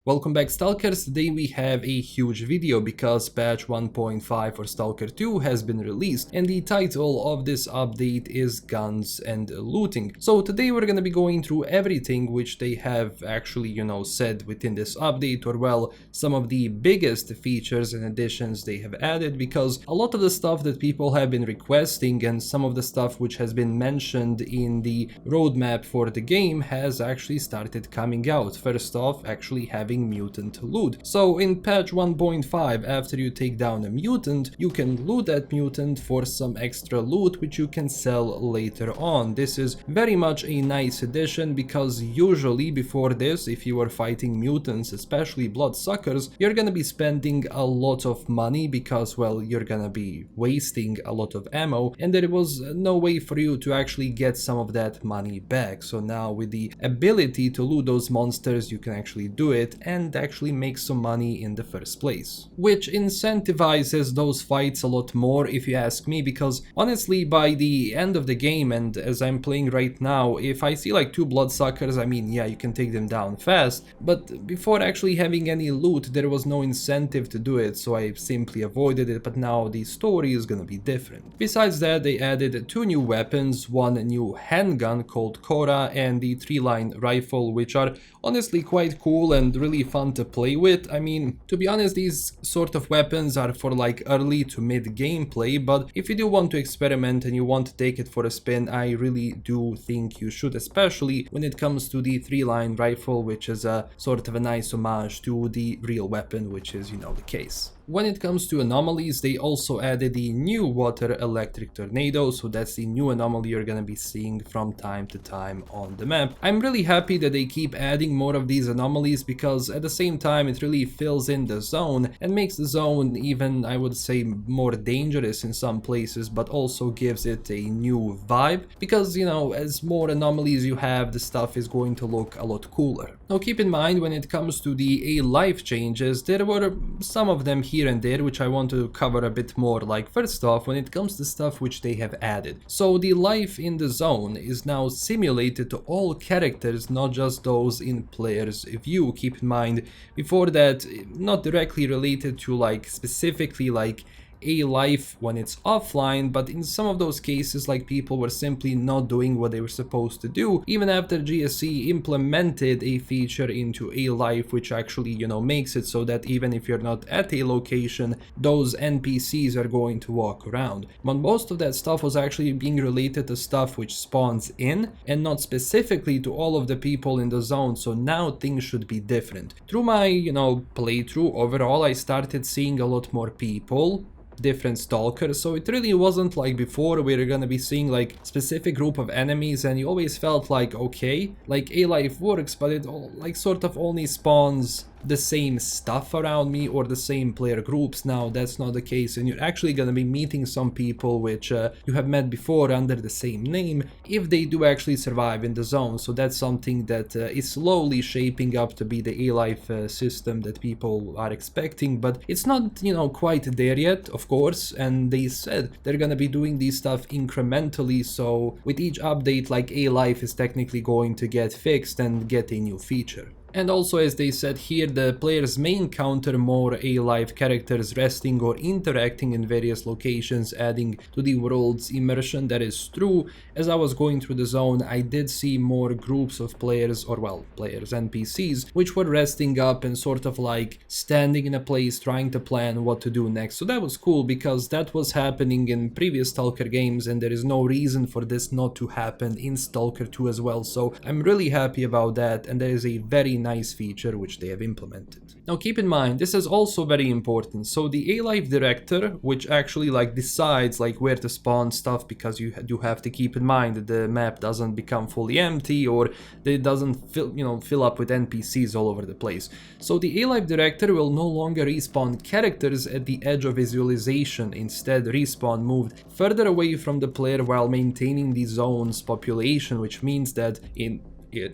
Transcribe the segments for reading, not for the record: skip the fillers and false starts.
Welcome back, Stalkers. Today we have a huge video because patch 1.5 for Stalker 2 has been released and the title of this update is Guns and Looting. So today we're gonna be going through everything which they have actually, said within this update, or well, some of the biggest features and additions they have added, because a lot of the stuff that people have been requesting and some of the stuff which has been mentioned in the roadmap for the game has actually started coming out. First off, actually having mutant loot. So in patch 1.5, after you take down a mutant, you can loot that mutant for some extra loot which you can sell later on. This is very much a nice addition because usually before this, if you are fighting mutants, especially bloodsuckers, you're gonna be spending a lot of money because, well, you're gonna be wasting a lot of ammo and there was no way for you to actually get some of that money back. So now with the ability to loot those monsters, you can actually do it and actually make some money in the first place, which incentivizes those fights a lot more if you ask me, because honestly by the end of the game and as I'm playing right now, if I see like two bloodsuckers, I mean, yeah, you can take them down fast, but before actually having any loot there was no incentive to do it, so I simply avoided it. But now the story is gonna be different. Besides that, they added two new weapons, one new handgun called s.t.a.l.k.e.r and the 3-line rifle, which are honestly quite cool and really fun to play with. I mean, to be honest, these sort of weapons are for like early to mid gameplay, but if you do want to experiment and you want to take it for a spin, I really do think you should, especially when it comes to the 3-line rifle, which is a sort of a nice homage to the real weapon, which is, the case. When it comes to anomalies, they also added the new water electric tornado, so that's the new anomaly you're gonna be seeing from time to time on the map. I'm really happy that they keep adding more of these anomalies because at the same time it really fills in the zone and makes the zone even, I would say, more dangerous in some places, but also gives it a new vibe because, as more anomalies you have, the stuff is going to look a lot cooler. Now keep in mind, when it comes to the life changes, there were some of them here and there which I want to cover a bit more. Like, first off, when it comes to stuff which they have added, so the life in the zone is now simulated to all characters, not just those in player's view. Keep in mind, before that, not directly related to like specifically like a life when it's offline, but in some of those cases, like, people were simply not doing what they were supposed to do, even after GSC implemented a feature into a life which actually, makes it so that even if you're not at a location, those NPCs are going to walk around. But most of that stuff was actually being related to stuff which spawns in and not specifically to all of the people in the zone, so now things should be different. Through my, playthrough overall, I started seeing a lot more people, different stalkers, so it really wasn't like before where you're gonna be seeing like specific group of enemies and you always felt like, okay, like a life works, but it like sort of only spawns the same stuff around me or the same player groups. Now that's not the case, and you're actually gonna be meeting some people which you have met before under the same name if they do actually survive in the zone. So that's something that is slowly shaping up to be the A-Life system that people are expecting, but it's not, quite there yet, of course, and they said they're gonna be doing these stuff incrementally, so with each update, like, A-Life is technically going to get fixed and get a new feature. And also, as they said here, the players may encounter more A-Life characters resting or interacting in various locations, adding to the world's immersion. That is true. As I was going through the zone, I did see more groups of players, or well, players, NPCs, which were resting up and sort of like standing in a place trying to plan what to do next. So that was cool because that was happening in previous Stalker games and there is no reason for this not to happen in Stalker 2 as well. So I'm really happy about that, and there is a very nice feature which they have implemented. Now keep in mind, this is also very important. So the A-Life director, which actually like decides like where to spawn stuff, because you do have to keep in mind that the map doesn't become fully empty or it doesn't fill up with NPCs all over the place. So the A-Life director will no longer respawn characters at the edge of visualization. Instead, respawn moved further away from the player while maintaining the zone's population, which means that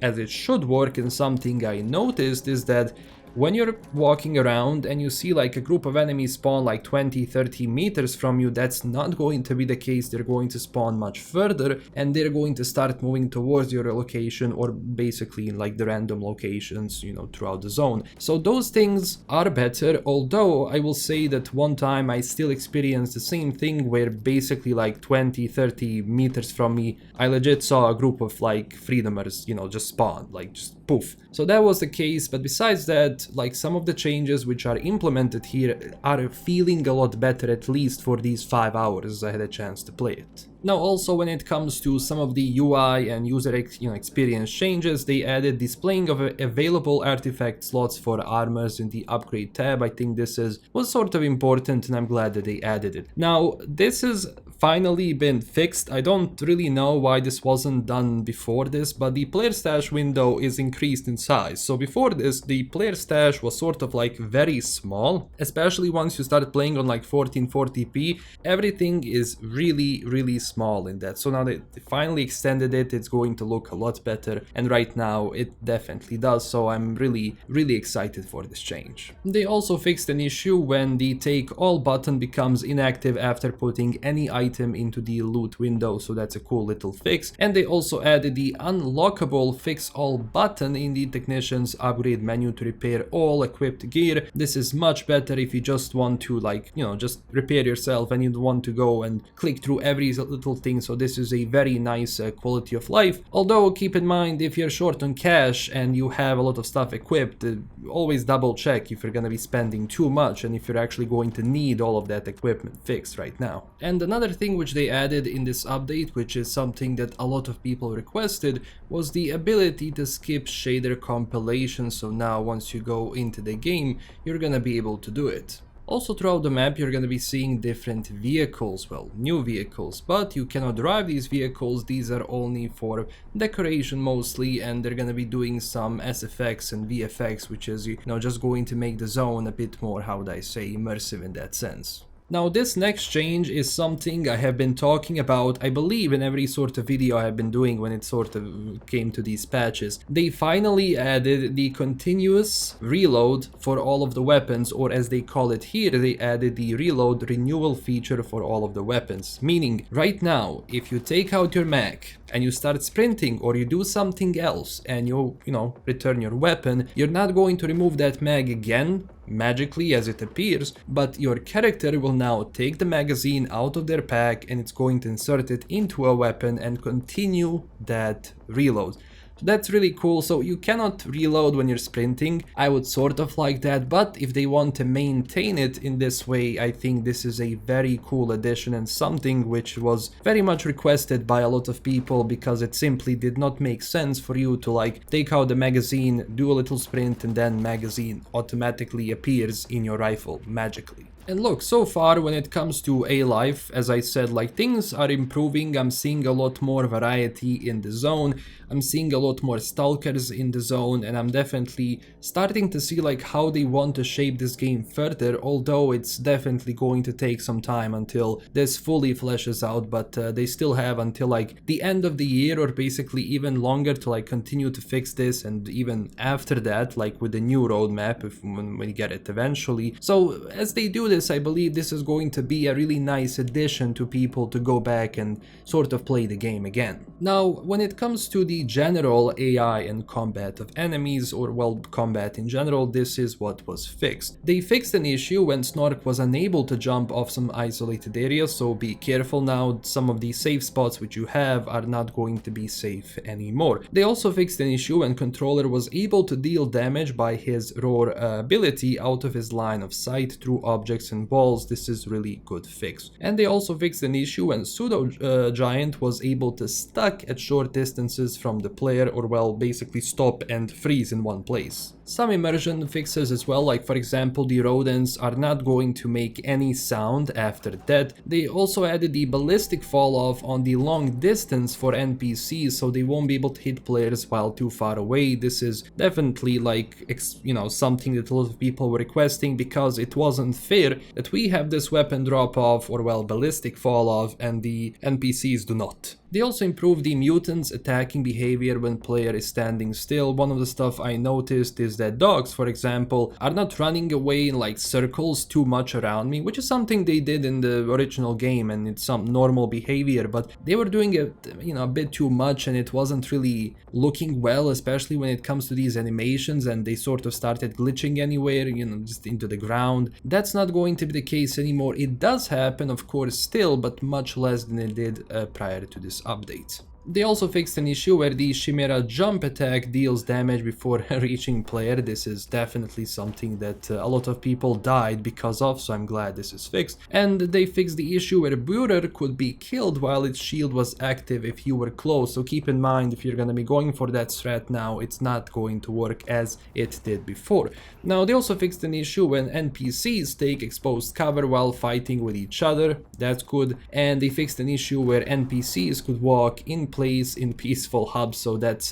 as it should work, and something I noticed is that when you're walking around and you see like a group of enemies spawn like 20-30 meters from you, that's not going to be the case. They're going to spawn much further and they're going to start moving towards your location, or basically like the random locations, you know, throughout the zone. So those things are better, although I will say that one time I still experienced the same thing where basically like 20-30 meters from me I legit saw a group of like freedomers, you know, just spawn, like just poof. So that was the case, but besides that, like some of the changes which are implemented here are feeling a lot better, at least for these 5 hours I had a chance to play it. Now also when it comes to some of the UI and user experience changes, they added displaying of available artifact slots for armors in the upgrade tab. I think this was sort of important and I'm glad that they added it. Now this has finally been fixed. I don't really know why this wasn't done before this, but the player stash window is increased in size. So before this, the player stash was sort of like very small, especially once you start playing on like 1440p. Everything is really small in that. So now they finally extended it, it's going to look a lot better, and right now it definitely does. So I'm really excited for this change. They also fixed an issue when the take all button becomes inactive after putting any item into the loot window, so that's a cool little fix. And they also added the unlockable fix all button in the technician's upgrade menu to repair all equipped gear. This is much better if you just want to, like, you know, just repair yourself and you don't want to go and click through every little thing. So this is a very nice quality of life. Although keep in mind, if you're short on cash and you have a lot of stuff equipped, always double check if you're gonna be spending too much and if you're actually going to need all of that equipment fixed right now. And another thing which they added in this update, which is something that a lot of people requested, was the ability to skip shader compilation. So now once you go into the game, you're gonna be able to do it. Also throughout the map you're gonna be seeing different vehicles, well, new vehicles, but you cannot drive these vehicles. These are only for decoration mostly, and they're gonna be doing some SFX and VFX, which is, you know, just going to make the zone a bit more, how would I say, immersive in that sense. Now this next change is something I have been talking about, I believe, in every sort of video I have been doing when it sort of came to these patches. They finally added the continuous reload for all of the weapons, or as they call it here, they added the reload renewal feature for all of the weapons. Meaning, right now, if you take out your mag and you start sprinting or you do something else and you know, return your weapon, you're not going to remove that mag again magically as it appears, but your character will now take the magazine out of their pack and it's going to insert it into a weapon and continue that reload. So that's really cool. So you cannot reload when you're sprinting. I would sort of like that, but if they want to maintain it in this way, I think this is a very cool addition and something which was very much requested by a lot of people, because it simply did not make sense for you to like take out the magazine, do a little sprint, and then magazine automatically appears in your rifle magically. And look, so far when it comes to A-Life, as I said, like things are improving. I'm seeing a lot more variety in the zone. I'm seeing a lot more stalkers in the zone, and I'm definitely starting to see like how they want to shape this game further, although it's definitely going to take some time until this fully fleshes out, but they still have until like the end of the year, or basically even longer, to like continue to fix this, and even after that, like with the new roadmap, when we get it eventually. So as they do this, I believe this is going to be a really nice addition to people to go back and sort of play the game again. Now, when it comes to the general AI and combat of enemies, or well, combat in general, this is what was fixed. They fixed an issue when Snork was unable to jump off some isolated areas, so be careful now. Some of the safe spots which you have are not going to be safe anymore. They also fixed an issue when Controller was able to deal damage by his roar ability out of his line of sight through objects and walls. This is really good fix. And they also fixed an issue when Pseudo Giant was able to stuck at short distances from the player, or well, basically stop and freeze in one place. Some immersion fixes as well, like for example the rodents are not going to make any sound after death. They also added the ballistic fall off on the long distance for NPCs, so they won't be able to hit players while too far away. This is definitely like, you know, something that a lot of people were requesting, because it wasn't fair that we have this weapon drop off, or well, ballistic fall off, and the NPCs do not. They also improved the mutants' attacking behavior when player is standing still. One of the stuff I noticed is that dogs, for example, are not running away in like circles too much around me, which is something they did in the original game and it's some normal behavior, but they were doing it, a bit too much and it wasn't really looking well, especially when it comes to these animations, and they sort of started glitching anywhere, just into the ground. That's not going to be the case anymore. It does happen, of course, still, but much less than it did prior to this update. They also fixed an issue where the Chimera jump attack deals damage before reaching player. This is definitely something that a lot of people died because of, so I'm glad this is fixed. And they fixed the issue where Burer could be killed while its shield was active if you were close, so keep in mind if you're gonna be going for that strat now, it's not going to work as it did before. Now they also fixed an issue when NPCs take exposed cover while fighting with each other. That's good. And they fixed an issue where NPCs could walk in place in peaceful hubs, so that's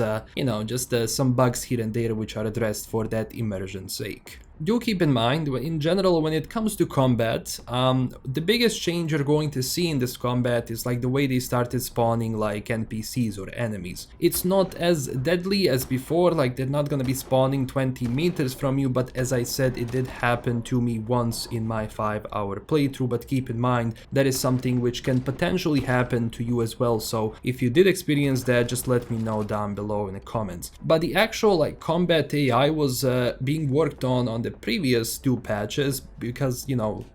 just some bugs here and there which are addressed for that immersion's sake. Do keep in mind, in general, when it comes to combat, the biggest change you're going to see in this combat is like the way they started spawning like NPCs or enemies. It's not as deadly as before, like they're not gonna be spawning 20 meters from you, but as I said, it did happen to me once in my 5-hour playthrough, but keep in mind, that is something which can potentially happen to you as well, so if you did experience that, just let me know down below in the comments. But the actual like combat AI was being worked on the previous 2 patches, because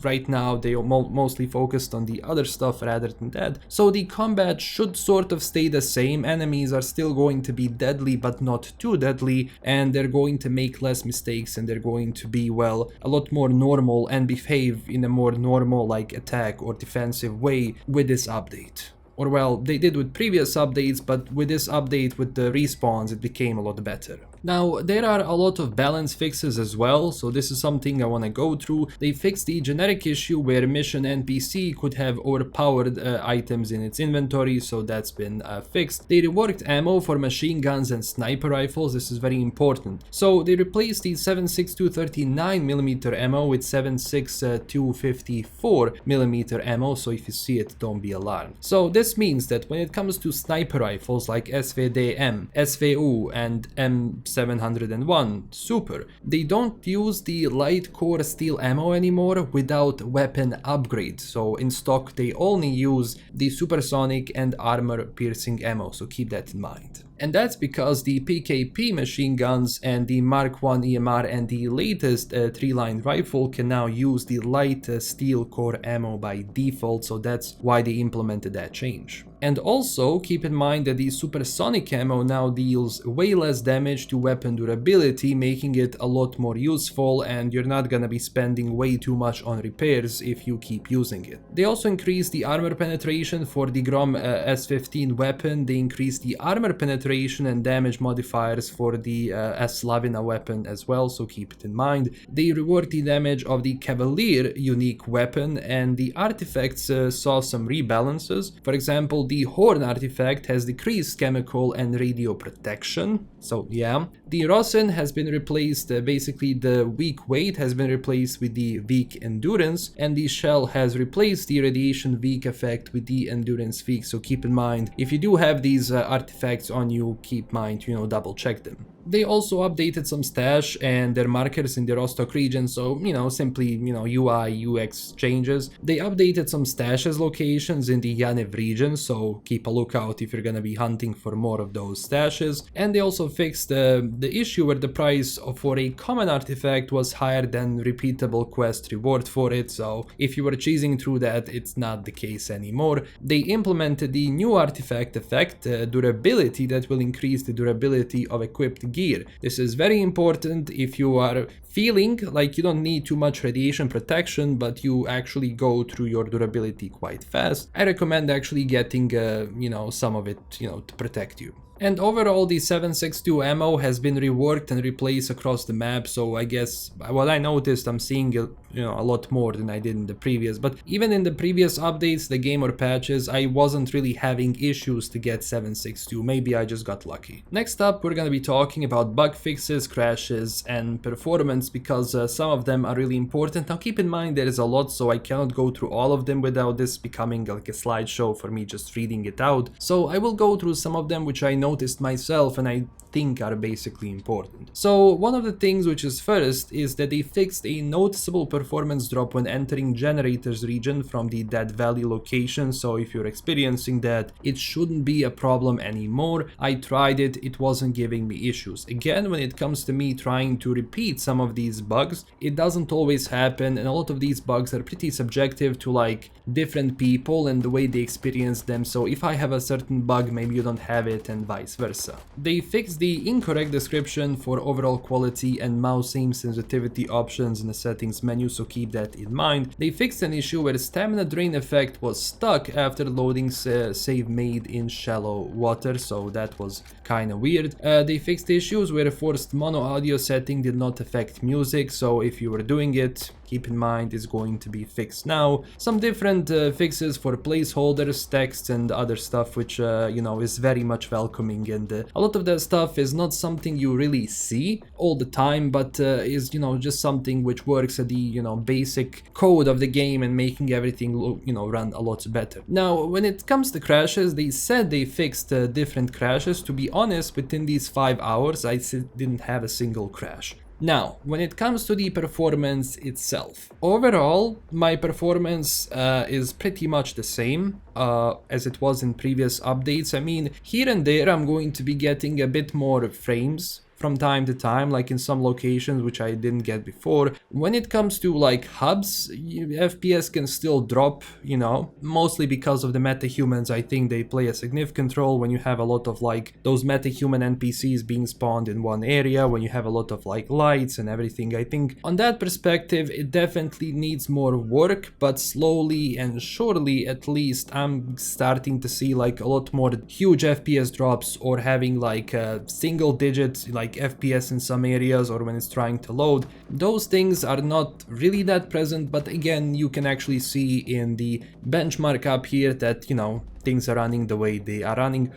right now they are mostly focused on the other stuff rather than that, so the combat should sort of stay the same. Enemies are still going to be deadly but not too deadly, and they're going to make less mistakes, and they're going to be, well, a lot more normal and behave in a more normal like attack or defensive way with this update. Or well, they did with previous updates, but with this update with the respawns it became a lot better. Now, there are a lot of balance fixes as well, so this is something I want to go through. They fixed the generic issue where mission NPC could have overpowered items in its inventory, so that's been fixed. They reworked ammo for machine guns and sniper rifles. This is very important. So they replaced the 7.62 39mm ammo with 7.6 254mm ammo, so if you see it, don't be alarmed. So this means that when it comes to sniper rifles like SVD-M, SVU and M701 Super, they don't use the light core steel ammo anymore without weapon upgrade, so in stock they only use the supersonic and armor piercing ammo, so keep that in mind. And that's because the PKP machine guns and the Mark 1 EMR and the latest 3-line rifle can now use the light steel core ammo by default, so that's why they implemented that change. And also keep in mind that the supersonic ammo now deals way less damage to weapon durability, making it a lot more useful, and you're not gonna be spending way too much on repairs if you keep using it. They also increased the armor penetration for the Grom S15 weapon. They increased the armor penetration and damage modifiers for the S-Lavina weapon as well, so keep it in mind. They reworked the damage of the Cavalier unique weapon, and the artifacts saw some rebalances. For example, the Horn artifact has decreased chemical and radio protection, so yeah. The Rosin has been replaced, basically the weak weight has been replaced with the weak endurance, and the Shell has replaced the radiation weak effect with the endurance weak, so keep in mind, if you do have these artifacts on you, keep mind, double check them. They also updated some stash and their markers in the Rostock region, so, simply, UI, UX changes. They updated some stashes locations in the Yanev region, so keep a lookout if you're gonna be hunting for more of those stashes. And they also fixed the issue where the price for a common artifact was higher than repeatable quest reward for it, so if you were chasing through that, it's not the case anymore. They implemented the new artifact effect, durability, that will increase the durability of equipped gear. This is very important if you are feeling like you don't need too much radiation protection, but you actually go through your durability quite fast. I recommend actually getting, some of it, to protect you. And overall, the 7.62 ammo has been reworked and replaced across the map, so I guess what I noticed, I'm seeing a lot more than I did in the previous, but even in the previous updates, the game or patches, I wasn't really having issues to get 7.62, maybe I just got lucky. Next up, we're gonna be talking about bug fixes, crashes, and performance comments because some of them are really important. Now keep in mind there is a lot, so I cannot go through all of them without this becoming like a slideshow for me just reading it out. So I will go through some of them which I noticed myself and I think are basically important. So one of the things which is first is that they fixed a noticeable performance drop when entering generators region from the Dead Valley location. So if you're experiencing that, it shouldn't be a problem anymore. I tried it, it wasn't giving me issues. Again, when it comes to me trying to repeat some of these bugs, it doesn't always happen, and a lot of these bugs are pretty subjective to like different people and the way they experience them. So if I have a certain bug, maybe you don't have it, and vice versa. They fixed the incorrect description for overall quality and mouse aim sensitivity options in the settings menu, so keep that in mind. They fixed an issue where stamina drain effect was stuck after loading save made in shallow water, so that was kind of weird. They fixed issues where forced mono audio setting did not affect music, so if you were doing it, keep in mind it's going to be fixed now. Some different fixes for placeholders, texts and other stuff which you know, is very much welcoming, and a lot of that stuff is not something you really see all the time, but is, you know, just something which works at the, you know, basic code of the game and making everything, you know, run a lot better. Now when it comes to crashes, they said they fixed different crashes. To be honest, within these 5 hours I didn't have a single crash. Now, when it comes to the performance itself, overall, my performance is pretty much the same as it was in previous updates. I mean, here and there I'm going to be getting a bit more frames from time to time, like in some locations which I didn't get before. When it comes to like hubs, FPS can still drop, you know, mostly because of the metahumans. I think they play a significant role when you have a lot of like those metahuman NPCs being spawned in one area, when you have a lot of like lights and everything. I think on that perspective it definitely needs more work, but slowly and surely at least I'm starting to see like a lot more huge FPS drops, or having like single digits like FPS in some areas, or when it's trying to load. Those things are not really that present, but again, you can actually see in the benchmark up here that, you know, things are running the way they are running.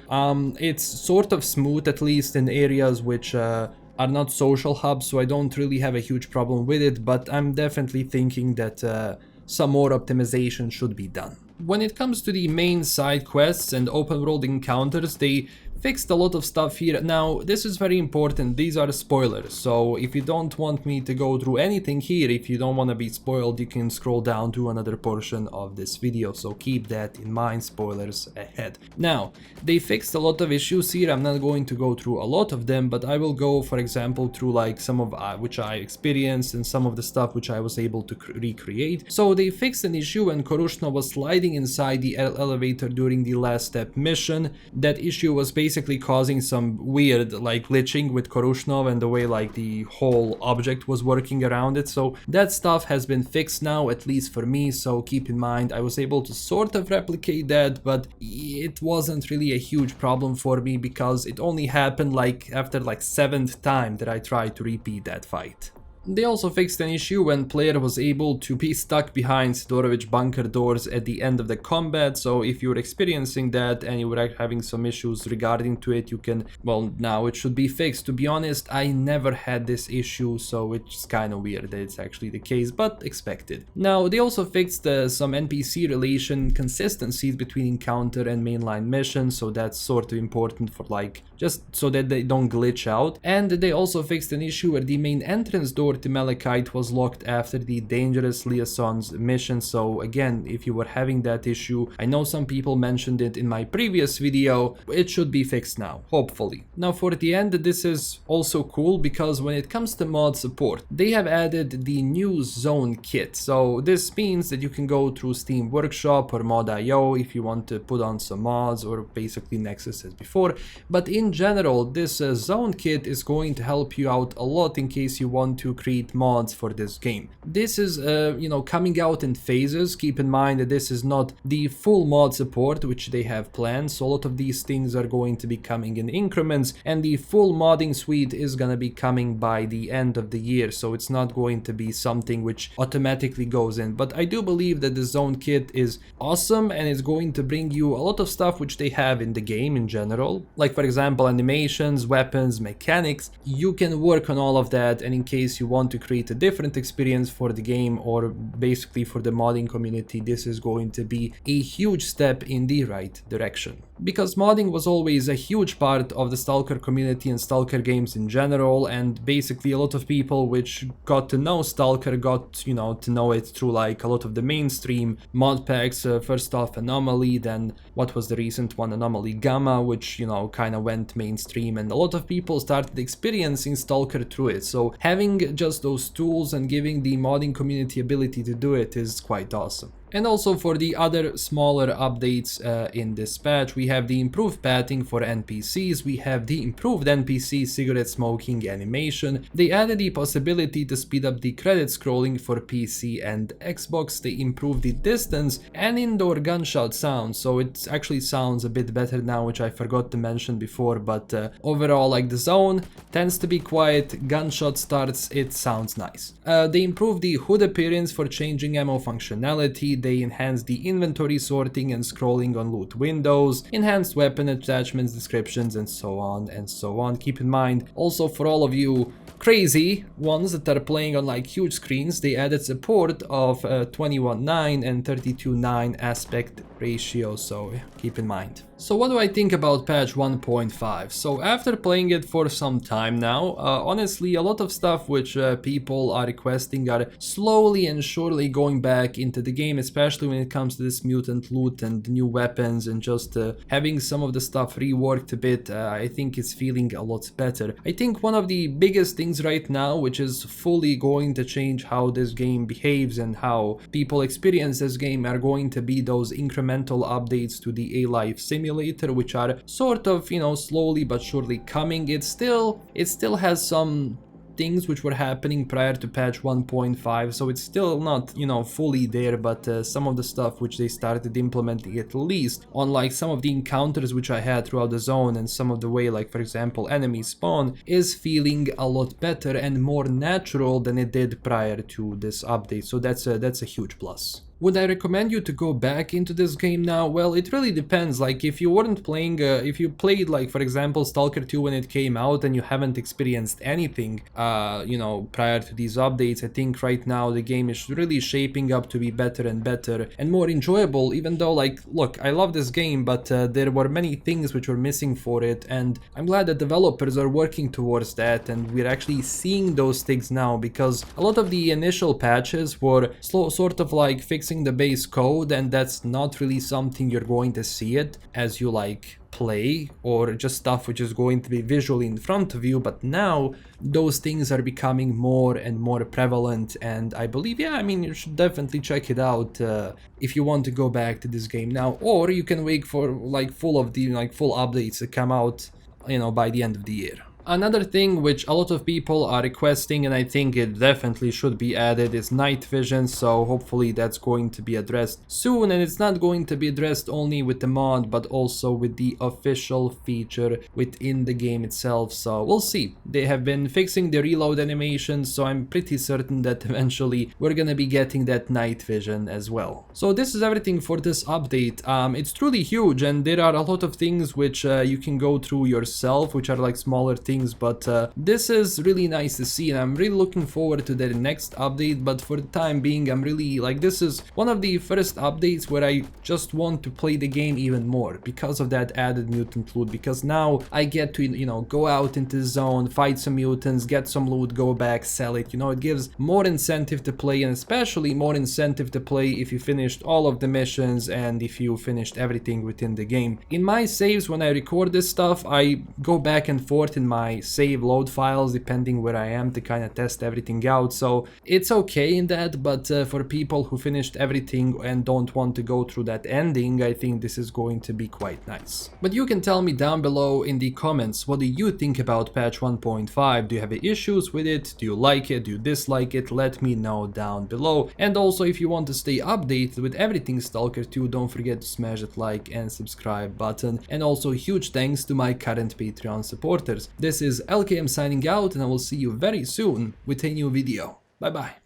It's sort of smooth, at least in areas which are not social hubs, so I don't really have a huge problem with it, but I'm definitely thinking that some more optimization should be done. When it comes to the main side quests and open world encounters, they fixed a lot of stuff here. Now, this is very important, these are spoilers, so if you don't want me to go through anything here, if you don't want to be spoiled, you can scroll down to another portion of this video, so keep that in mind, spoilers ahead. Now, they fixed a lot of issues here. I'm not going to go through a lot of them, but I will go, for example, through like some of which I experienced and some of the stuff which I was able to recreate. So they fixed an issue when Korushno was sliding inside the elevator during the last step mission. That issue was basically causing some weird like glitching with Korushnov and the way like the whole object was working around it. So that stuff has been fixed now, at least for me, so keep in mind I was able to sort of replicate that, but it wasn't really a huge problem for me because it only happened like after like 7th time that I tried to repeat that fight. They also fixed an issue when player was able to be stuck behind Sidorovich bunker doors at the end of the combat, so if you're experiencing that and you were having some issues regarding to it, you can, well, now it should be fixed. To be honest, I never had this issue, so it's kind of weird that it's actually the case, but expected. Now, they also fixed some NPC relation consistencies between encounter and mainline missions, so that's sort of important for like, just so that they don't glitch out. And they also fixed an issue where the main entrance door to Malachite was locked after the Dangerous Liaisons mission. So again, if you were having that issue, I know some people mentioned it in my previous video, it should be fixed now, hopefully. Now for the end, this is also cool because when it comes to mod support, they have added the new zone kit. So this means that you can go through Steam Workshop or Mod.io if you want to put on some mods, or basically Nexus as before, but in general this zone kit is going to help you out a lot in case you want to create mods for this game. This is you know, coming out in phases. Keep in mind that this is not the full mod support which they have planned, so a lot of these things are going to be coming in increments, and the full modding suite is gonna be coming by the end of the year, so it's not going to be something which automatically goes in. But I do believe that the zone kit is awesome and it's going to bring you a lot of stuff which they have in the game in general, like for example animations, weapons, mechanics. You can work on all of that, and in case you want to create a different experience for the game or basically for the modding community, this is going to be a huge step in the right direction. Because modding was always a huge part of the Stalker community and Stalker games in general, and basically a lot of people which got to know Stalker got, to know it through like a lot of the mainstream mod packs. First off Anomaly, then what was the recent one, Anomaly Gamma, which kind of went mainstream, and a lot of people started experiencing Stalker through it. So having just those tools and giving the modding community ability to do it is quite awesome. And also for the other smaller updates in this patch, we have the improved pathing for NPCs, we have the improved NPC cigarette smoking animation, they added the possibility to speed up the credit scrolling for PC and Xbox, they improved the distance and indoor gunshot sound, so it actually sounds a bit better now, which I forgot to mention before, but overall, like, the zone tends to be quiet, gunshot starts, it sounds nice. They improved the HUD appearance for changing ammo functionality, they enhanced the inventory sorting and scrolling on loot windows, enhanced weapon attachments, descriptions, and so on and so on. Keep in mind, also for all of you crazy ones that are playing on like huge screens, they added support of 21:9 and 32:9 aspect ratio, so keep in mind. So what do I think about patch 1.5? So after playing it for some time now, honestly a lot of stuff which people are requesting are slowly and surely going back into the game, especially when it comes to this mutant loot and new weapons and just having some of the stuff reworked a bit. I think it's feeling a lot better. I think one of the biggest things right now, which is fully going to change how this game behaves and how people experience this game, are going to be those incremental updates to the A-Life simulator, which are sort of, slowly but surely coming. It still has some things which were happening prior to patch 1.5, so it's still not, fully there, but some of the stuff which they started implementing, at least on like some of the encounters which I had throughout the zone and some of the way, like for example enemy spawn, is feeling a lot better and more natural than it did prior to this update, so that's a huge plus. Would I recommend you to go back into this game now? Well, it really depends. Like, if you weren't playing, if you played, like, for example, Stalker 2 when it came out and you haven't experienced anything, prior to these updates, I think right now the game is really shaping up to be better and better and more enjoyable, even though, like, look, I love this game, but there were many things which were missing for it, and I'm glad that developers are working towards that, and we're actually seeing those things now, because a lot of the initial patches were sort of like fixing the base code, and that's not really something you're going to see it as you like play, or just stuff which is going to be visually in front of you. But now those things are becoming more and more prevalent, and I believe, you should definitely check it out if you want to go back to this game now, or you can wait for like full updates to come out, by the end of the year. Another thing which a lot of people are requesting, and I think it definitely should be added, is night vision, so hopefully that's going to be addressed soon, and it's not going to be addressed only with the mod but also with the official feature within the game itself, so we'll see. They have been fixing the reload animation, so I'm pretty certain that eventually we're gonna be getting that night vision as well. So this is everything for this update. It's truly huge, and there are a lot of things which you can go through yourself, which are like smaller things, but this is really nice to see, and I'm really looking forward to the next update. But for the time being, I'm really like, this is one of the first updates where I just want to play the game even more because of that added mutant loot, because now I get to go out into the zone, fight some mutants, get some loot, go back, sell it. It gives more incentive to play, and especially more incentive to play if you finished all of the missions and if you finished everything within the game. In my saves, when I record this stuff, I go back and forth in my save load files depending where I am to kind of test everything out, so it's okay in that. But for people who finished everything and don't want to go through that ending, I think this is going to be quite nice. But you can tell me down below in the comments, what do you think about patch 1.5? Do you have issues with it? Do you like it? Do you dislike it? Let me know down below. And also, if you want to stay updated with everything Stalker 2, don't forget to smash that like and subscribe button. And also huge thanks to my current Patreon supporters. This is LKM signing out, and I will see you very soon with a new video. Bye bye.